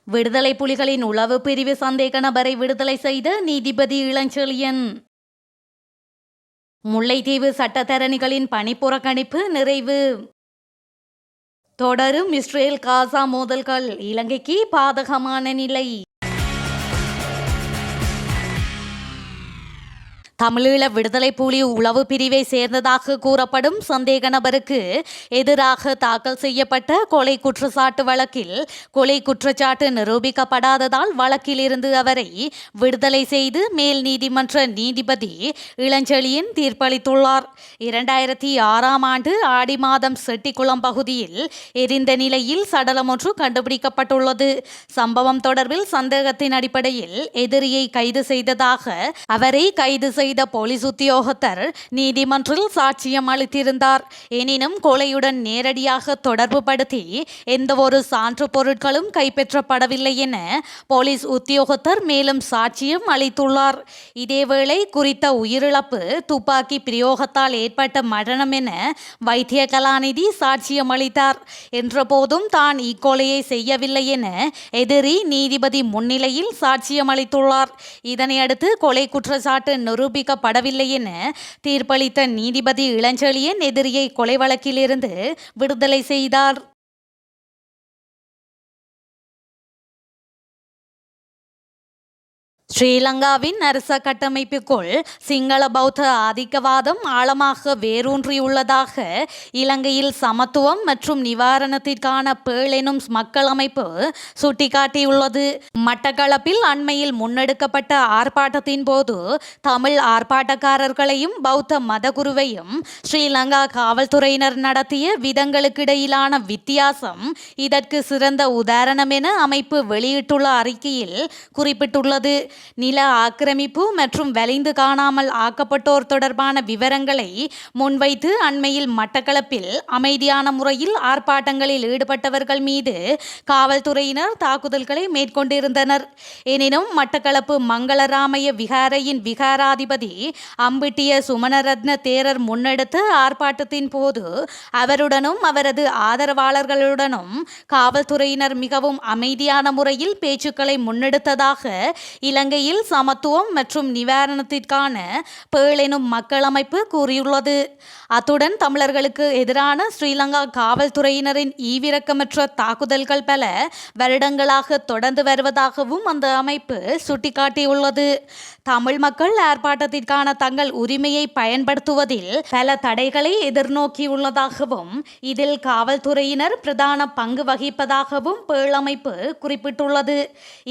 விடுதலை புலிகளின் உளவு பிரிவு சந்தேக நபரை விடுதலை செய்த நீதிபதி இளஞ்செழியன். முல்லைத்தீவு சட்டத்தரணிகளின் பணி புறக்கணிப்பு நிறைவு. தொடரும் இஸ்ரேல் காசா மோதல்கள், இலங்கைக்கு பாதகமான நிலை. தமிழீழ விடுதலை புலி உளவு பிரிவை சேர்ந்ததாக கூறப்படும் சந்தேக நபருக்கு எதிராக தாக்கல் செய்யப்பட்ட கொலை குற்றச்சாட்டு வழக்கில் கொலை குற்றச்சாட்டு நிரூபிக்கப்படாததால் வழக்கில் இருந்து அவரை விடுதலை செய்து மேல் நீதிமன்ற நீதிபதி இளஞ்செழியன் தீர்ப்பளித்துள்ளார். 2006ஆம் ஆண்டு ஆடி மாதம் செட்டிக்குளம் பகுதியில் எரிந்த நிலையில் சடலம் ஒன்று கண்டுபிடிக்கப்பட்டுள்ளது. சம்பவம் தொடர்பில் சந்தேகத்தின் அடிப்படையில் எதிரியை கைது செய்ததாக அவரை கைது செய்த போலீஸ் உத்தியோகத்தர் நீதிமன்றில் சாட்சியம் அளித்திருந்தார். எனினும் கொலையுடன் நேரடியாக தொடர்பு படுத்தி எந்தவொரு சான்று பொருட்களும் கைப்பற்றப்படவில்லை என போலீஸ் உத்தியோகத்தர் மேலும் சாட்சியம் அளித்துள்ளார். இதேவேளை குறித்த உயிரிழப்பு துப்பாக்கி பிரயோகத்தால் ஏற்பட்ட மரணம் என வைத்திய கலாநிதி சாட்சியம் அளித்தார். என்றபோதும் தான் இக்கொலையை செய்யவில்லை என எதிரி நீதிபதி முன்னிலையில் சாட்சியம் அளித்துள்ளார். இதனையடுத்து கொலை குற்றச்சாட்டு நிரூபிக்கப்படவில்லை என தீர்ப்பளித்த நீதிபதி இளஞ்செழியன் எதிரியை கொலை வழக்கிலிருந்து விடுதலை செய்தார். ஸ்ரீலங்காவின் அரச கட்டமைப்புக்குள் சிங்கள பௌத்த ஆதிக்கவாதம் ஆழமாக வேரூன்றியுள்ளதாக இலங்கையில் சமத்துவம் மற்றும் நிவாரணத்திற்கான பேள் எனும் மக்கள் அமைப்பு சுட்டிக்காட்டியுள்ளது. மட்டக்களப்பில் அண்மையில் முன்னெடுக்கப்பட்ட ஆர்ப்பாட்டத்தின் போது தமிழ் ஆர்ப்பாட்டக்காரர்களையும் பௌத்த மதகுருவையும் ஸ்ரீலங்கா காவல்துறையினர் நடத்திய விதங்களுக்கிடையிலான வித்தியாசம் இதற்கு சிறந்த உதாரணம் என அமைப்பு வெளியிட்டுள்ள அறிக்கையில் குறிப்பிட்டுள்ளது. நில ஆக்கிரமிப்பு மற்றும் வலிந்து காணாமல் ஆக்கப்பட்டோர் தொடர்பான விவரங்களை முன்வைத்து அண்மையில் மட்டக்களப்பில் அமைதியான முறையில் ஆர்ப்பாட்டங்களில் ஈடுபட்டவர்கள் மீது காவல்துறையினர் தாக்குதல்களை மேற்கொண்டிருந்தனர். எனினும் மட்டக்களப்பு மங்களராமய விகாரையின் விகாராதிபதி அம்பிட்டிய சுமணரத்ன தேரர் முன்னெடுத்த ஆர்ப்பாட்டத்தின் போது அவருடனும் அவரது ஆதரவாளர்களுடனும் காவல்துறையினர் மிகவும் அமைதியான முறையில் பேச்சுக்களை முன்னெடுத்ததாக இலங்கையில் சமத்துவம் மற்றும் நிவாரணத்திற்கான பேள் எனும் மக்கள் அமைப்பு கூறியுள்ளது. அத்துடன் தமிழர்களுக்கு எதிரான ஸ்ரீலங்கா காவல்துறையினரின் ஈவிரக்கமற்ற தாக்குதல்கள் பல வருடங்களாக தொடர்ந்து வருவதாகவும் அந்த அமைப்பு சுட்டிக்காட்டியுள்ளது. தமிழ் மக்கள் ஆர்ப்பாட்டத்திற்கான தங்கள் உரிமையை பயன்படுத்துவதில் பல தடைகளை எதிர்நோக்கியுள்ளதாகவும் இதில் காவல்துறையினர் பிரதான பங்கு வகிப்பதாகவும் பேள் அமைப்பு குறிப்பிட்டுள்ளது.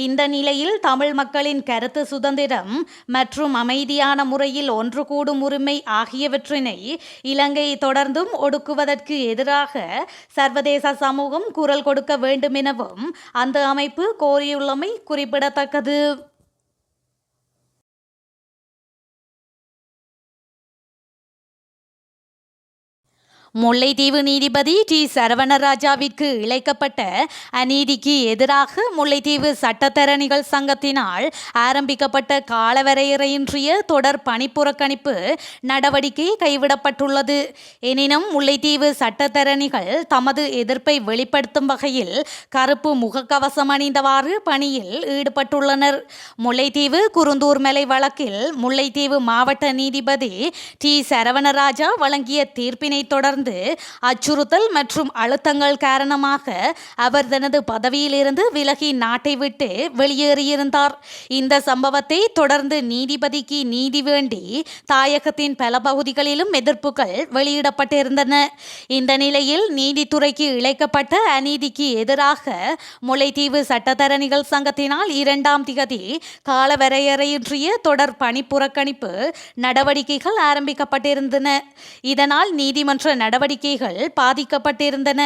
இந்த நிலையில் தமிழ் மக்களின் கருத்து சுதந்திரம் மற்றும் அமைதியான முறையில் ஒன்று கூடும் உரிமை ஆகியவற்றினை இலங்கை தொடர்ந்தும் ஒடுக்குவதற்கு எதிராக சர்வதேச சமூகம் குரல் கொடுக்க வேண்டும் எனவும் அந்த அமைப்பு கோரியுள்ளமை குறிப்பிடத்தக்கது. முல்லைத்தீவு நீதிபதி டி சரவணராஜாவிற்கு இழைக்கப்பட்ட அநீதிக்கு எதிராக முல்லைத்தீவு சட்டத்தரணிகள் சங்கத்தினால் ஆரம்பிக்கப்பட்ட காலவரையறையின்றிய தொடர் பணிப்புறக்கணிப்பு நடவடிக்கை கைவிடப்பட்டுள்ளது. எனினும் முல்லைத்தீவு சட்டத்தரணிகள் தமது எதிர்ப்பை வெளிப்படுத்தும் வகையில் கருப்பு முகக்கவசம் அணிந்தவாறு பணியில் ஈடுபட்டுள்ளனர். முல்லைத்தீவு குருந்தூர் மலை வழக்கில் முல்லைத்தீவு மாவட்ட நீதிபதி டி சரவணராஜா வழங்கிய தீர்ப்பினை தொடர்ந்து அச்சுறுத்தல் மற்றும் அழுத்தங்கள் காரணமாக அவர் தனது பதவியிலிருந்து விலகி நாட்டை விட்டு வெளியேறியிருந்தார். இந்த சம்பவத்தை தொடர்ந்து நீதிபதிக்கு நீதி வேண்டி தாயகத்தின் பல பகுதிகளிலும் எதிர்ப்புகள் வெளியிடப்பட்டிருந்தன. இந்த நிலையில் நீதித்துறைக்கு இழைக்கப்பட்ட அநீதிக்கு எதிராக முல்லைத்தீவு சட்டத்தரணிகள் சங்கத்தினால் 2ஆம் திகதி காலவரையறையின்றிய தொடர் பணிப்புறக்கணிப்பு நடவடிக்கைகள் ஆரம்பிக்கப்பட்டிருந்தன. இதனால் நீதிமன்ற நடவடிக்கைகள் பாதிக்கப்பட்டிருந்தன.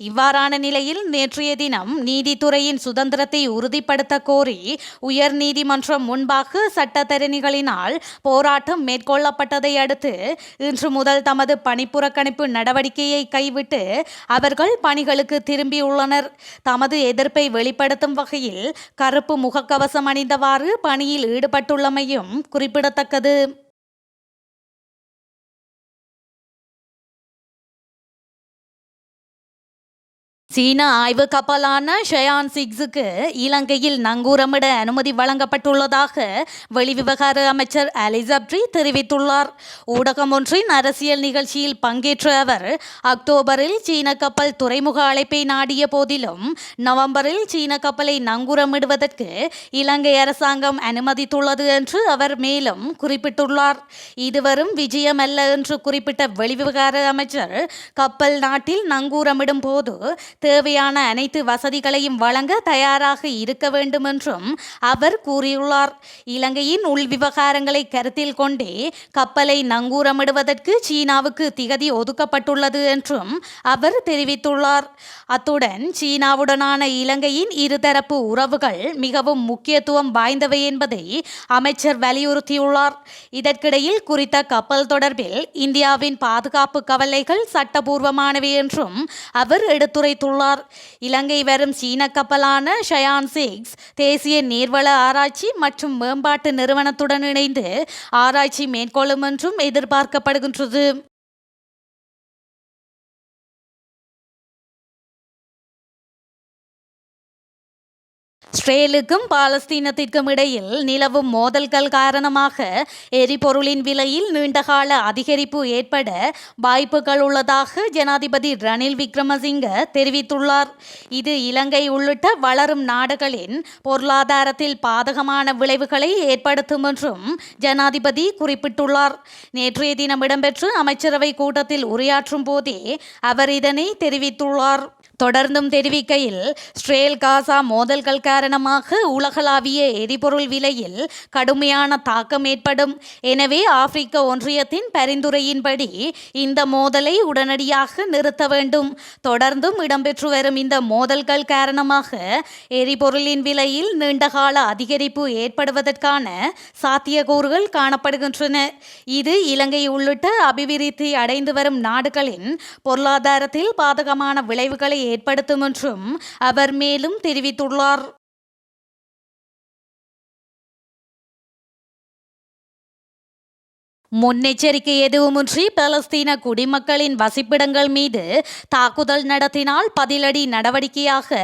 இவ்வாறான நிலையில் நேற்றைய தினம் நீதித்துறையின் சுதந்திரத்தை உறுதிப்படுத்த கோரி உயர் நீதிமன்றம் முன்பாக சட்டத்தரணிகளினால் போராட்டம் மேற்கொள்ளப்பட்டதை அடுத்து இன்று முதல் தமது பணிப்புறக்கணிப்பு நடவடிக்கையை கைவிட்டு அவர்கள் பணிகளுக்கு திரும்பியுள்ளனர். தமது எதிர்ப்பை வெளிப்படுத்தும் வகையில் கருப்பு முகக்கவசம் அணிந்தவாறு பணியில் ஈடுபட்டுள்ளமையும் குறிப்பிடத்தக்கது. சீன ஆய்வு கப்பலான ஷயான் 6க்கு இலங்கையில் நங்கூரமிட அனுமதி வழங்கப்பட்டுள்ளதாக வெளிவிவகார அமைச்சர் அலி ஜப்ரி தெரிவித்துள்ளார். ஊடகம் ஒன்றின் அரசியல் நிகழ்ச்சியில் பங்கேற்ற அவர், அக்டோபரில் சீன கப்பல் துறைமுக அழைப்பை நாடிய போதிலும் நவம்பரில் சீன கப்பலை நங்கூரமிடுவதற்கு இலங்கை அரசாங்கம் அனுமதித்துள்ளது என்று அவர் மேலும் குறிப்பிட்டுள்ளார். இது வரும் விஜயமல்ல என்று குறிப்பிட்ட வெளிவிவகார அமைச்சர், கப்பல் நாட்டில் நங்கூரமிடும் போது தேவையான அனைத்து வசதிகளையும் வழங்க தயாராக இருக்க வேண்டும் என்றும் அவர் கூறியுள்ளார். இலங்கையின் உள் விவகாரங்களை கருத்தில் கொண்டே கப்பலை நங்கூரமிடுவதற்கு சீனாவுக்கு திகதி ஒதுக்கப்பட்டுள்ளது என்றும் அவர் தெரிவித்துள்ளார். அத்துடன் சீனாவுடனான இலங்கையின் இருதரப்பு உறவுகள் மிகவும் முக்கியத்துவம் வாய்ந்தவை என்பதை அமைச்சர் வலியுறுத்தியுள்ளார். இதற்கிடையில் குறித்த கப்பல் தொடர்பில் இந்தியாவின் பாதுகாப்பு கவலைகள் சட்டபூர்வமானவை என்றும் அவர் எடுத்துரைத்துள்ளார். இலங்கை வரும் சீன கப்பலான ஷயான் 6 தேசிய நீர்வள ஆராய்ச்சி மற்றும் மேம்பாட்டு நிறுவனத்துடன் இணைந்து ஆராய்ச்சி மேற்கொள்ளும் என்றும் எதிர்பார்க்கப்படுகின்றது. இஸ்ரேலுக்கும் பாலஸ்தீனத்திற்கும் இடையில் நிலவும் மோதல்கள் காரணமாக எரிபொருளின் விலையில் நீண்டகால அதிகரிப்பு ஏற்பட வாய்ப்புகள் உள்ளதாக ஜனாதிபதி ரணில் விக்ரமசிங்க தெரிவித்துள்ளார். இது இலங்கை உள்ளிட்ட வளரும் நாடுகளின் பொருளாதாரத்தில் பாதகமான விளைவுகளை ஏற்படுத்தும் என்றும் ஜனாதிபதி குறிப்பிட்டுள்ளார். நேற்றைய தினம் இடம்பெற்ற அமைச்சரவை கூட்டத்தில் உரையாற்றும் போதே அவர் இதனை தெரிவித்துள்ளார். தொடர்ந்தும் தெரிவிக்கையில், இஸ்ரேல் காசா மோதல்கள் காரணமாக உலகளாவிய எரிபொருள் விலையில் கடுமையான தாக்கம் ஏற்படும். எனவே ஆப்பிரிக்க ஒன்றியத்தின் பரிந்துரையின்படி இந்த மோதலை உடனடியாக நிறுத்த வேண்டும். தொடர்ந்தும் இடம்பெற்று வரும் இந்த மோதல்கள் காரணமாக எரிபொருளின் விலையில் நீண்டகால அதிகரிப்பு ஏற்படுவதற்கான சாத்தியக்கூறுகள் காணப்படுகின்றன. இது இலங்கை உள்ளிட்ட அபிவிருத்தி அடைந்து வரும் நாடுகளின் பொருளாதாரத்தில் பாதகமான விளைவுகளை ஏற்படுத்தும் என்றும் அவர் மேலும் தெரிவித்துள்ளார். முன்னெச்சரிக்கை எதுவுமின்றி பாலஸ்தீன குடிமக்களின் வசிப்பிடங்கள் மீது தாக்குதல் நடத்தினால் பதிலடி நடவடிக்கையாக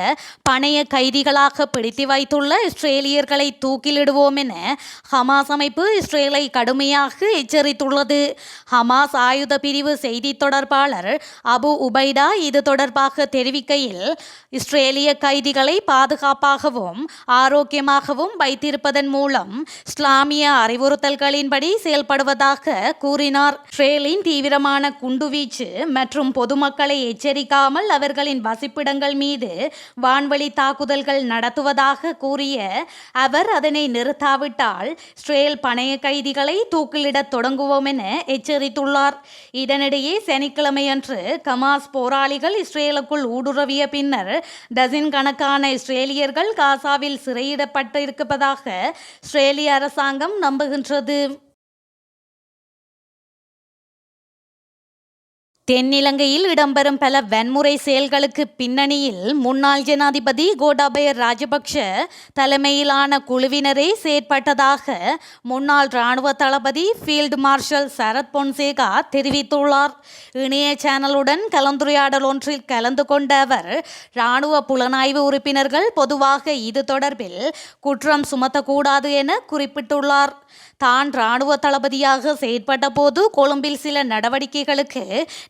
பணைய கைதிகளாக பிடித்து வைத்துள்ள இஸ்ரேலியர்களை தூக்கிலிடுவோம் என ஹமாஸ் அமைப்பு இஸ்ரேலை கடுமையாக எச்சரித்துள்ளது. ஹமாஸ் ஆயுத பிரிவு செய்தி தொடர்பாளர் அபு உபைடா இது தொடர்பாக தெரிவிக்கையில், இஸ்ரேலிய கைதிகளை பாதுகாப்பாகவும் ஆரோக்கியமாகவும் வைத்திருப்பதன் மூலம் இஸ்லாமிய அறிவுறுத்தல்களின்படி செயல்படுவதாக கூறினார். இஸ்ரேலின் தீவிரமான குண்டுவீச்சு மற்றும் பொதுமக்களை எச்சரிக்காமல் அவர்களின் வசிப்பிடங்கள் மீது வான்வழி தாக்குதல்கள் நடத்துவதாக கூறிய அவர், அதனை நிறுத்தாவிட்டால் இஸ்ரேல் பணைய கைதிகளை தூக்கிலிடத் தொடங்குவோம் என எச்சரித்துள்ளார். இதனிடையே சனிக்கிழமையன்று ஹமாஸ் போராளிகள் இஸ்ரேலுக்குள் ஊடுருவிய பின்னர் டசின் கணக்கான இஸ்ரேலியர்கள் காசாவில் சிறையிடப்பட்டிருப்பதாக இஸ்ரேலிய அரசாங்கம் நம்புகின்றது. தென்னிலங்கையில் இடம்பெறும் பல வன்முறை செயல்களுக்கு பின்னணியில் முன்னாள் ஜனாதிபதி கோட்டாபய ராஜபக்ஷ தலைமையிலான குழுவினரே செயற்பட்டதாக முன்னாள் இராணுவ தளபதி ஃபீல்டு மார்ஷல் சரத் பொன்சேகா தெரிவித்துள்ளார். இணைய சேனலுடன் கலந்துரையாடல் ஒன்றில் கலந்து கொண்ட அவர், இராணுவ புலனாய்வு உறுப்பினர்கள் பொதுவாக இது தொடர்பில் குற்றம் சுமத்தக்கூடாது என குறிப்பிட்டுள்ளார். தான் இராணுவ தளபதியாக செயற்பட்ட போது கொழும்பில் சில நடவடிக்கைகளுக்கு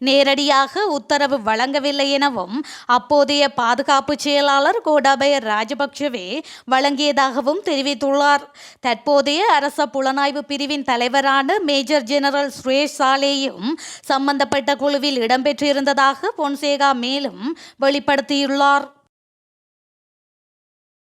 நேரடியாக உத்தரவு வழங்கவில்லை எனவும் அப்போதைய பாதுகாப்பு செயலாளர் கோட்டாபய ராஜபக்ஷவே வழங்கியதாகவும் தெரிவித்துள்ளார். தற்போதைய அரச புலனாய்வு பிரிவின் தலைவரான மேஜர் ஜெனரல் சுரேஷ் சாலேயும் சம்பந்தப்பட்ட குழுவில் இடம்பெற்றிருந்ததாக பொன்சேகா மேலும் வெளிப்படுத்தியுள்ளார்.